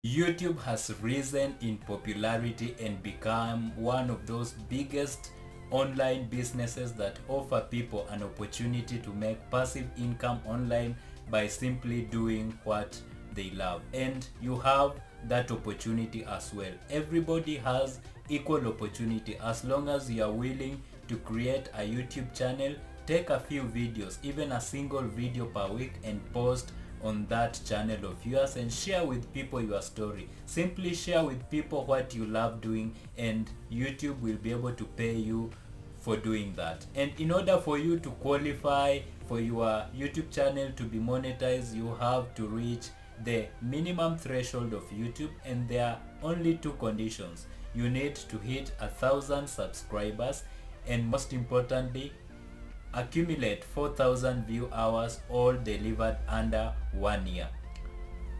YouTube has risen in popularity and become one of those biggest online businesses that offer people an opportunity to make passive income online by simply doing what they love. And you have that opportunity as well. Everybody has equal opportunity as long as you are willing to create a YouTube channel, take a few videos, even a single video per week, and post on that channel of yours and share with people your story. Simply share with people what you love doing, and YouTube will be able to pay you for doing that. And in order for you to qualify for your YouTube channel to be monetized, you have to reach the minimum threshold of YouTube, and there are only two conditions. You need to hit 1,000 subscribers, and most importantly, accumulate 4,000 view hours, all delivered under 1 year.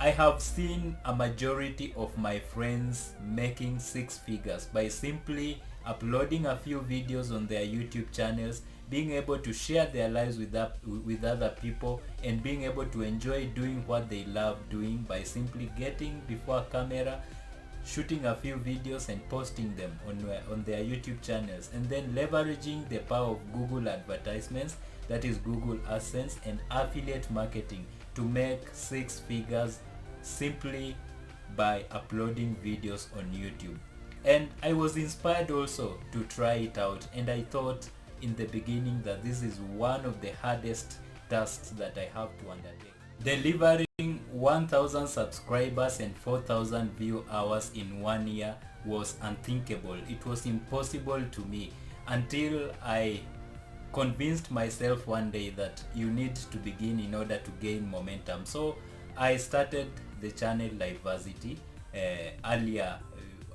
I have seen a majority of my friends making six figures by simply uploading a few videos on their YouTube channels, being able to share their lives with other people, and being able to enjoy doing what they love doing by simply getting before a camera, shooting a few videos and posting them on their YouTube channels, and then leveraging the power of Google Advertisements, that is Google AdSense, and affiliate marketing to make six figures simply by uploading videos on YouTube. And I was inspired also to try it out, and I thought in the beginning that this is one of the hardest tasks that I have to undertake. Delivering 1,000 subscribers and 4,000 view hours in 1 year was unthinkable. It was impossible to me until I convinced myself one day that you need to begin in order to gain momentum. So I started the channel LifeVersity earlier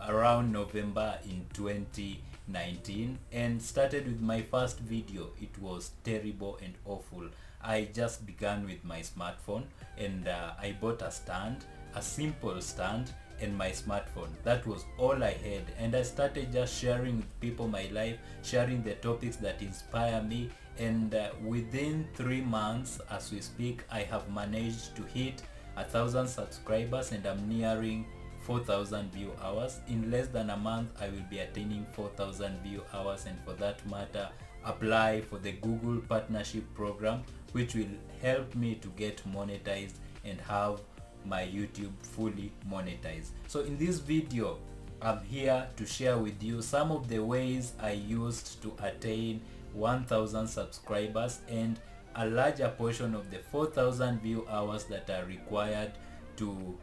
around November in 2019, and started with my first video. It was terrible and awful. I just began with my smartphone, and I bought a stand, a simple stand, and my smartphone. That was all I had, and I started just sharing with people my life, sharing the topics that inspire me, and within 3 months as we speak, I have managed to hit 1,000 subscribers, and I'm nearing 4,000 view hours. In less than a month I will be attaining 4,000 view hours, and for that matter apply for the Google partnership program, which will help me to get monetized and have my YouTube fully monetized. So in this video I'm here to share with you some of the ways I used to attain 1,000 subscribers and a larger portion of the 4,000 view hours that are required to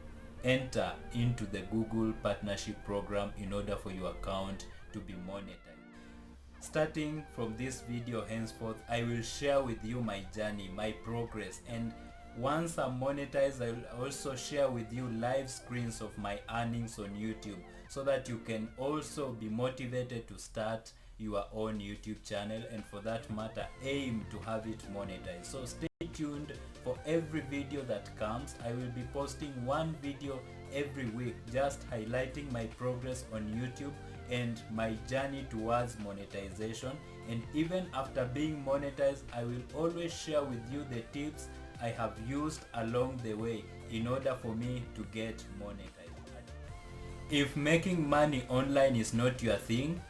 enter into the Google partnership program in order for your account to be monetized. Starting from this video henceforth, I will share with you my journey, my progress, and once I'm monetized, I will also share with you live screens of my earnings on YouTube, so that you can also be motivated to start your own YouTube channel, and for that matter aim to have it monetized. So stay tuned for every video that comes. I will be posting one video every week, just highlighting my progress on YouTube and my journey towards monetization. And even after being monetized, I will always share with you the tips I have used along the way in order for me to get monetized. If making money online is not your thing,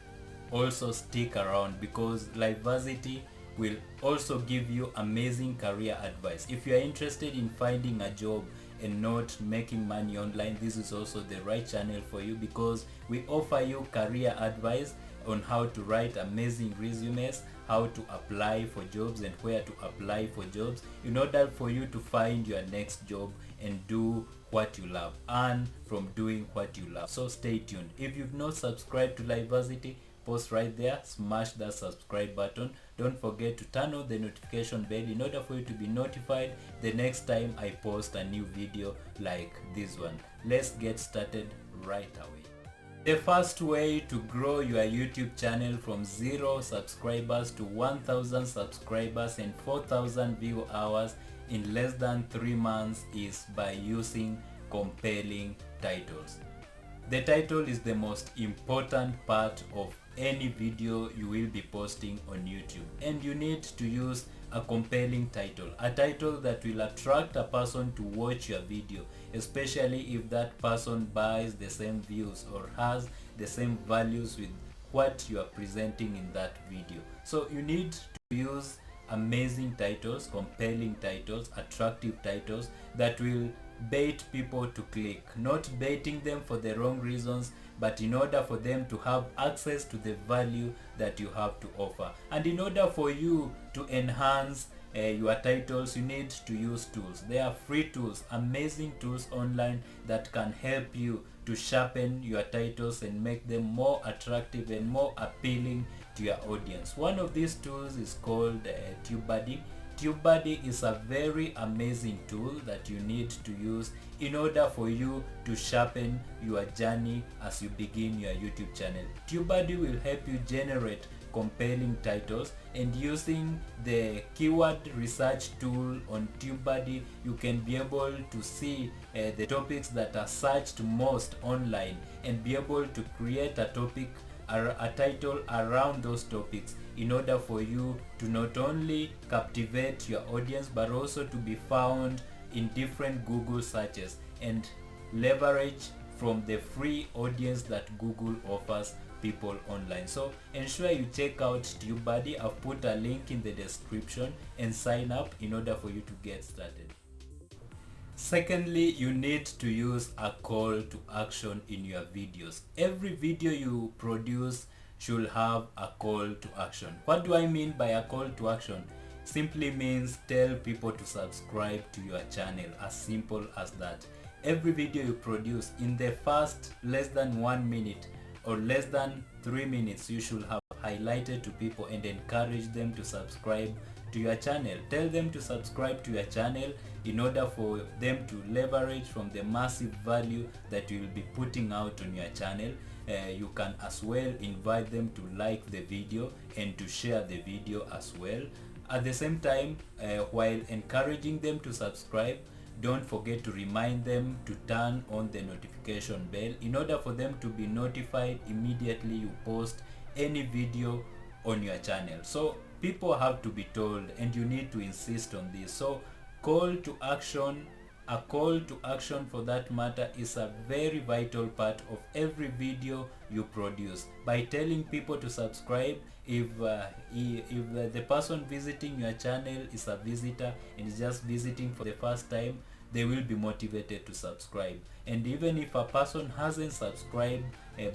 also stick around, because LifeVersity will also give you amazing career advice. If you are interested in finding a job and not making money online, this is also the right channel for you, because we offer you career advice on how to write amazing resumes, how to apply for jobs and where to apply for jobs in order for you to find your next job and do what you love, earn from doing what you love. So stay tuned. If you've not subscribed to LifeVersity, post right there, smash that subscribe button. Don't forget to turn on the notification bell in order for you to be notified the next time I post a new video like this one. Let's get started right away. The first way to grow your YouTube channel from 0 subscribers to 1,000 subscribers and 4,000 view hours in less than 3 months is by using compelling titles. The title is the most important part of any video you will be posting on YouTube, and you need to use a compelling title, a title that will attract a person to watch your video, especially if that person buys the same views or has the same values with what you are presenting in that video. So you need to use amazing titles, compelling titles, attractive titles that will bait people to click, not baiting them for the wrong reasons, but in order for them to have access to the value that you have to offer. And in order for you to enhance your titles, you need to use tools. There are free tools, amazing tools online that can help you to sharpen your titles and make them more attractive and more appealing to your audience. One of these tools is called TubeBuddy. TubeBuddy is a very amazing tool that you need to use in order for you to sharpen your journey as you begin your YouTube channel. TubeBuddy will help you generate compelling titles, and using the keyword research tool on TubeBuddy, you can be able to see the topics that are searched most online and be able to create a topic or a title around those topics in order for you to not only captivate your audience but also to be found in different Google searches and leverage from the free audience that Google offers people online. So ensure you check out TubeBuddy. I've put a link in the description and sign up in order for you to get started. Secondly, you need to use a call to action in your videos. Every video you produce should have a call to action. What do I mean by a call to action? Simply means tell people to subscribe to your channel, as simple as that. Every video you produce, in the first less than 1 minute or less than 3 minutes, you should have highlighted to people and encourage them to subscribe to your channel. Tell them to subscribe to your channel in order for them to leverage from the massive value that you will be putting out on your channel. You can as well invite them to like the video and to share the video as well. At the same time, while encouraging them to subscribe, don't forget to remind them to turn on the notification bell in order for them to be notified immediately you post any video on your channel. So people have to be told, and you need to insist on this. So call to action, a call to action for that matter, is a very vital part of every video you produce. By telling people to subscribe, if the person visiting your channel is a visitor and is just visiting for the first time, they will be motivated to subscribe. And even if a person hasn't subscribed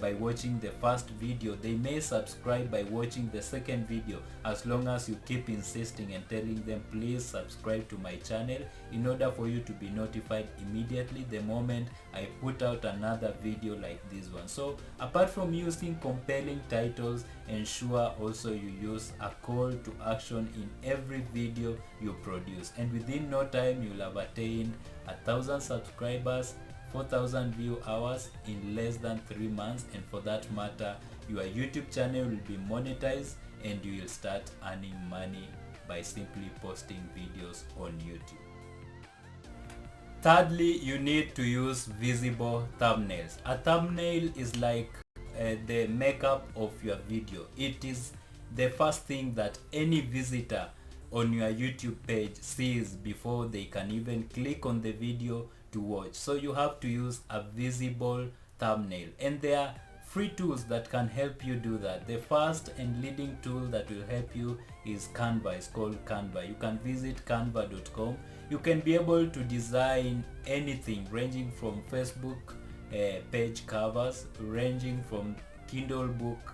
by watching the first video, they may subscribe by watching the second video, as long as you keep insisting and telling them, please subscribe to my channel in order for you to be notified immediately the moment I put out another video like this one. So apart from using compelling titles, ensure also you use a call to action in every video you produce, and within no time you'll have attained 1,000 subscribers, 4,000 view hours in less than 3 months, and for that matter your YouTube channel will be monetized and you will start earning money by simply posting videos on YouTube. Thirdly, you need to use visible thumbnails. A thumbnail is like the makeup of your video. It is the first thing that any visitor on your YouTube page sees before they can even click on the video to watch. So you have to use a visible thumbnail, and there are free tools that can help you do that. The first and leading tool that will help you is Canva. It's called Canva. You can visit canva.com. You can be able to design anything ranging from Facebook page covers, ranging from Kindle book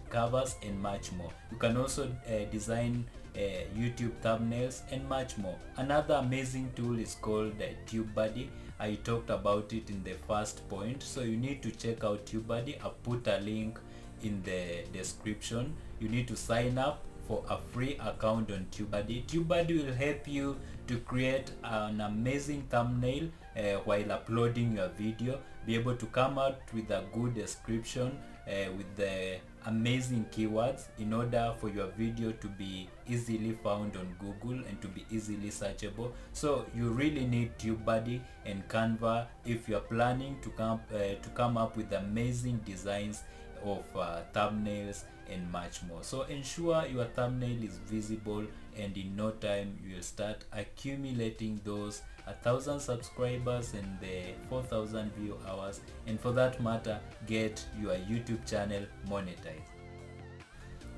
covers, and much more. You can also design YouTube thumbnails and much more. Another amazing tool is called TubeBuddy. I talked about it in the first point, so you need to check out TubeBuddy. I'll put a link in the description. You need to sign up for a free account on TubeBuddy. TubeBuddy will help you to create an amazing thumbnail while uploading your video, be able to come out with a good description with the amazing keywords in order for your video to be easily found on Google and to be easily searchable. So you really need TubeBuddy and Canva if you're planning to come up with amazing designs of thumbnails and much more. So ensure your thumbnail is visible, and in no time you will start accumulating those 1,000 subscribers and the 4,000 view hours, and for that matter get your YouTube channel monetized.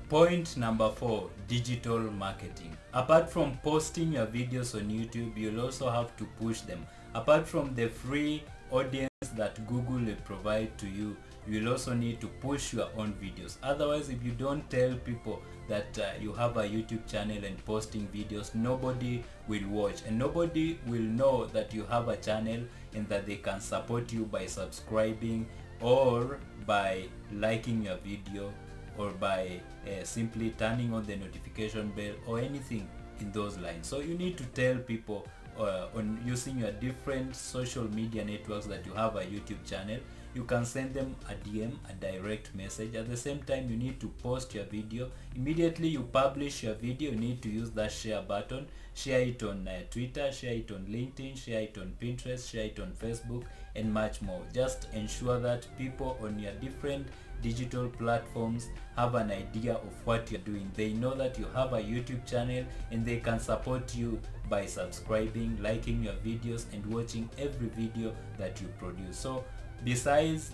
Point number 4, digital marketing. Apart from posting your videos on YouTube, you'll also have to push them. Apart from the free audience that Google will provide to you, you will also need to push your own videos. Otherwise, if you don't tell people that you have a YouTube channel and posting videos, nobody will watch, and nobody will know that you have a channel and that they can support you by subscribing or by liking your video or by simply turning on the notification bell or anything in those lines. So you need to tell people on using your different social media networks that you have a YouTube channel. You can send them a DM, a direct message. At the same time, you need to post your video. Immediately you publish your video, you need to use that share button. Share it on Twitter, share it on LinkedIn, share it on Pinterest, share it on Facebook, and much more. Just ensure that people on your different digital platforms have an idea of what you're doing. They know that you have a YouTube channel, and they can support you by subscribing, liking your videos, and watching every video that you produce. So besides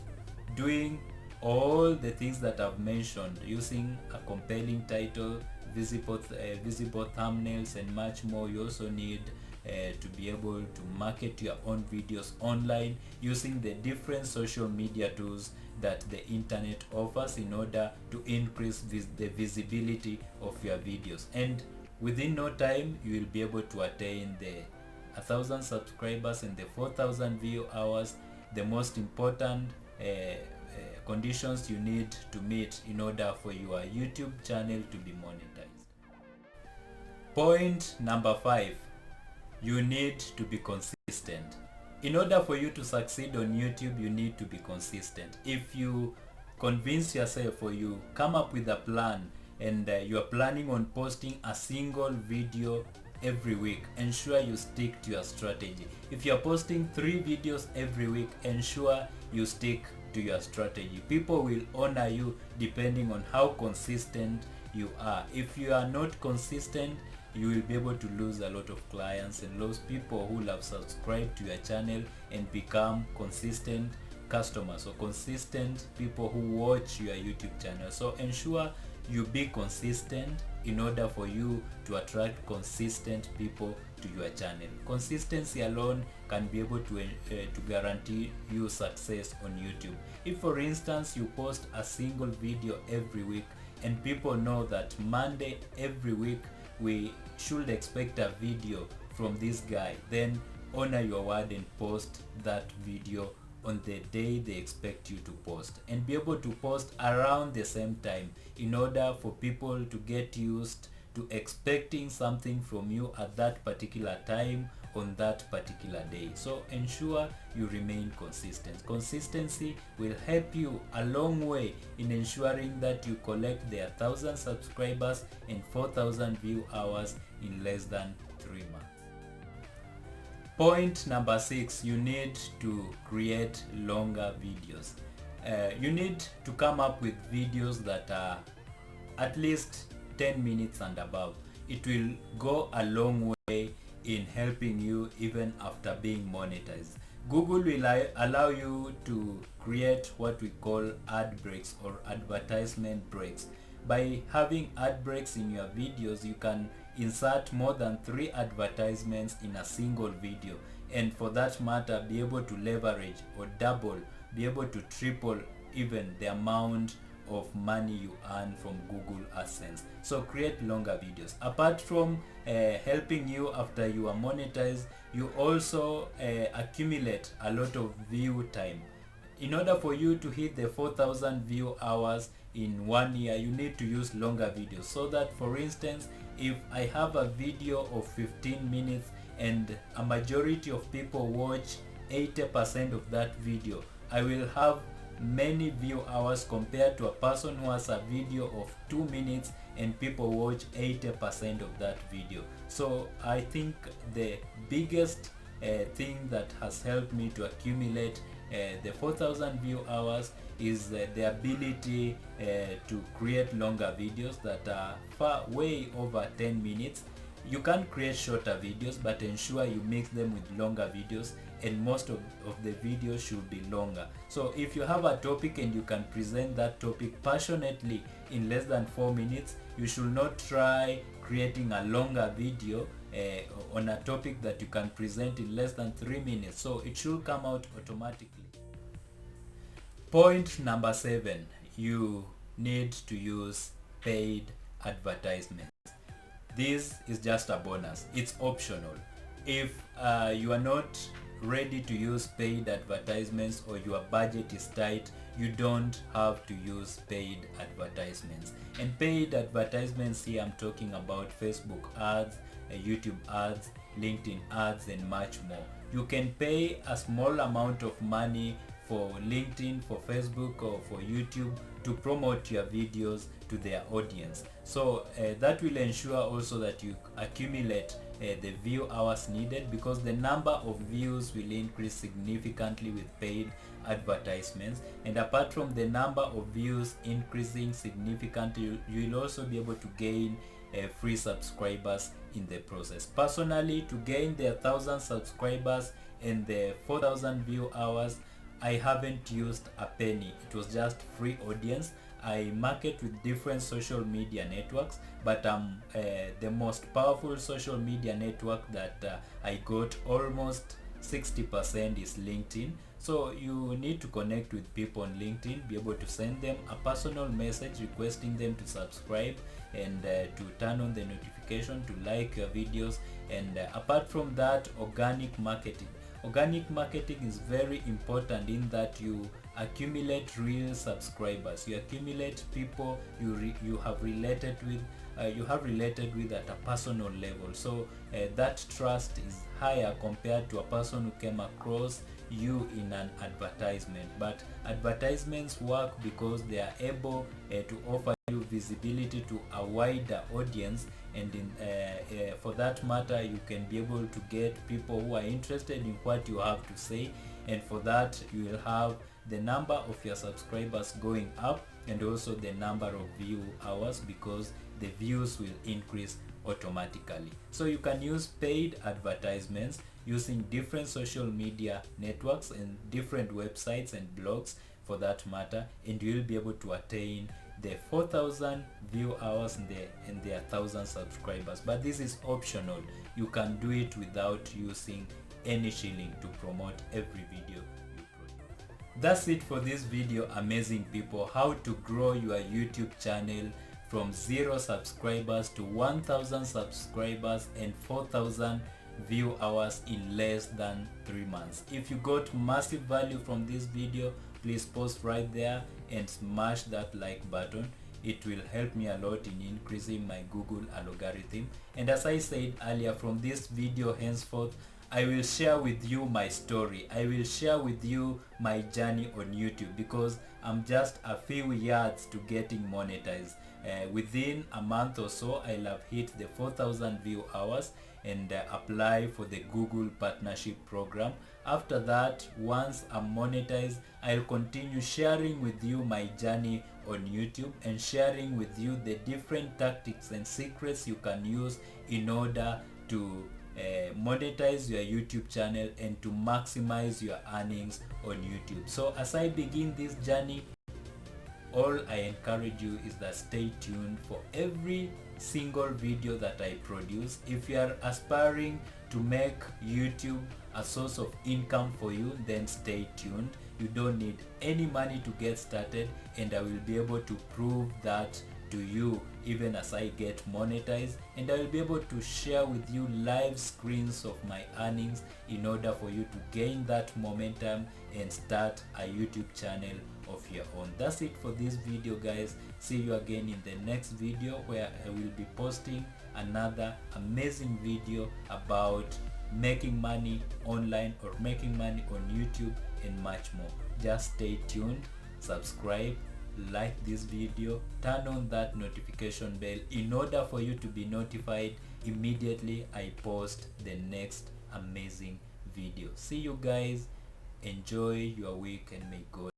doing all the things that I've mentioned, using a compelling title, visible thumbnails, and much more, you also need to be able to market your own videos online using the different social media tools that the internet offers in order to increase the visibility of your videos. And within no time, you will be able to attain the 1,000 subscribers and the 4,000 view hours. The most important conditions you need to meet in order for your YouTube channel to be monetized. Point number 5, you need to be consistent. In order for you to succeed on YouTube, you need to be consistent. If you convince yourself or you come up with a plan and you are planning on posting a single video every week, ensure you stick to your strategy. If you are posting 3 videos every week, ensure you stick to your strategy. People will honor you depending on how consistent you are. If you are not consistent, you will be able to lose a lot of clients and lose people who have subscribed to your channel and become consistent customers or consistent people who watch your YouTube channel. So ensure you be consistent in order for you to attract consistent people to your channel. Consistency alone can be able to guarantee you success on YouTube. If for instance you post a single video every week and people know that Monday every week we should expect a video from this guy, then honor your word and post that video on the day they expect you to post, and be able to post around the same time in order for people to get used to expecting something from you at that particular time on that particular day. So ensure you remain consistent. Consistency will help you a long way in ensuring that you collect the 1,000 subscribers and 4,000 view hours in less than 3 months. Point number 6, you need to create longer videos. You need to come up with videos that are at least 10 minutes and above. It will go a long way in helping you even after being monetized. Google will allow you to create what we call ad breaks or advertisement breaks. By having ad breaks in your videos, you can insert more than 3 advertisements in a single video, and for that matter be able to leverage or double, be able to triple even the amount of money you earn from Google AdSense. So create longer videos. Apart from helping you after you are monetized, you also accumulate a lot of view time. In order for you to hit the 4,000 view hours in 1 year, you need to use longer videos, so that for instance, if I have a video of 15 minutes and a majority of people watch 80% of that video, I will have many view hours compared to a person who has a video of 2 minutes and people watch 80% of that video. So I think the biggest thing that has helped me to accumulate The 4,000 view hours is the ability to create longer videos that are way over 10 minutes. You can create shorter videos, but ensure you mix them with longer videos, and most of the videos should be longer. So if you have a topic and you can present that topic passionately in less than 4 minutes, you should not try creating a longer video on a topic that you can present in less than 3 minutes. So it should come out automatically. Point number 7, you need to use paid advertisements. This is just a bonus. It's optional. If you are not ready to use paid advertisements or your budget is tight, you don't have to use paid advertisements. And paid advertisements here, I'm talking about Facebook ads, YouTube ads, LinkedIn ads, and much more. You can pay a small amount of money for LinkedIn, for Facebook, or for YouTube to promote your videos to their audience. So that will ensure also that you accumulate the view hours needed, because the number of views will increase significantly with paid advertisements. And apart from the number of views increasing significantly, you will also be able to gain free subscribers in the process. Personally, to gain the 1,000 subscribers and the 4,000 view hours, I haven't used a penny. It was just free audience. I market with different social media networks, but the most powerful social media network that I got almost 60% is LinkedIn. So you need to connect with people on LinkedIn, be able to send them a personal message requesting them to subscribe and to turn on the notification, to like your videos. And apart from that, organic marketing. Organic marketing is very important in that you accumulate real subscribers, you accumulate people you have related with at a personal level. So that trust is higher compared to a person who came across you in an advertisement. But advertisements work because they are able to offer you visibility to a wider audience, and for that matter, you can be able to get people who are interested in what you have to say, and for that you will have the number of your subscribers going up and also the number of view hours, because the views will increase automatically. So you can use paid advertisements using different social media networks and different websites and blogs for that matter, and you will be able to attain the 4,000 view hours and their 1,000 subscribers. But this is optional. You can do it without using any shilling to promote every video you produce. That's it for this video, amazing people. How to grow your YouTube channel from 0 subscribers to 1,000 subscribers and 4,000 view hours in less than 3 months. If you got massive value from this video, please pause right there and smash that like button. It will help me a lot in increasing my Google algorithm. And as I said earlier, from this video henceforth, I will share with you my story. I will share with you my journey on YouTube, because I'm just a few yards to getting monetized. Within a month or so, I'll have hit the 4,000 view hours and apply for the Google partnership program. After that, once I'm monetized, I'll continue sharing with you my journey on YouTube and sharing with you the different tactics and secrets you can use in order to monetize your YouTube channel and to maximize your earnings on YouTube. So as I begin this journey, all I encourage you is that stay tuned for every single video that I produce. If you are aspiring to make YouTube a source of income for you, then stay tuned. You don't need any money to get started, and I will be able to prove that to you even as I get monetized, and I will be able to share with you live screens of my earnings in order for you to gain that momentum and start a YouTube channel of your own. That's it for this video, guys. See you again in the next video, where I will be posting another amazing video about making money online or making money on YouTube and much more. Just stay tuned, subscribe, like this video, turn on that notification bell in order for you to be notified immediately I post the next amazing video. See you guys Enjoy your week and may God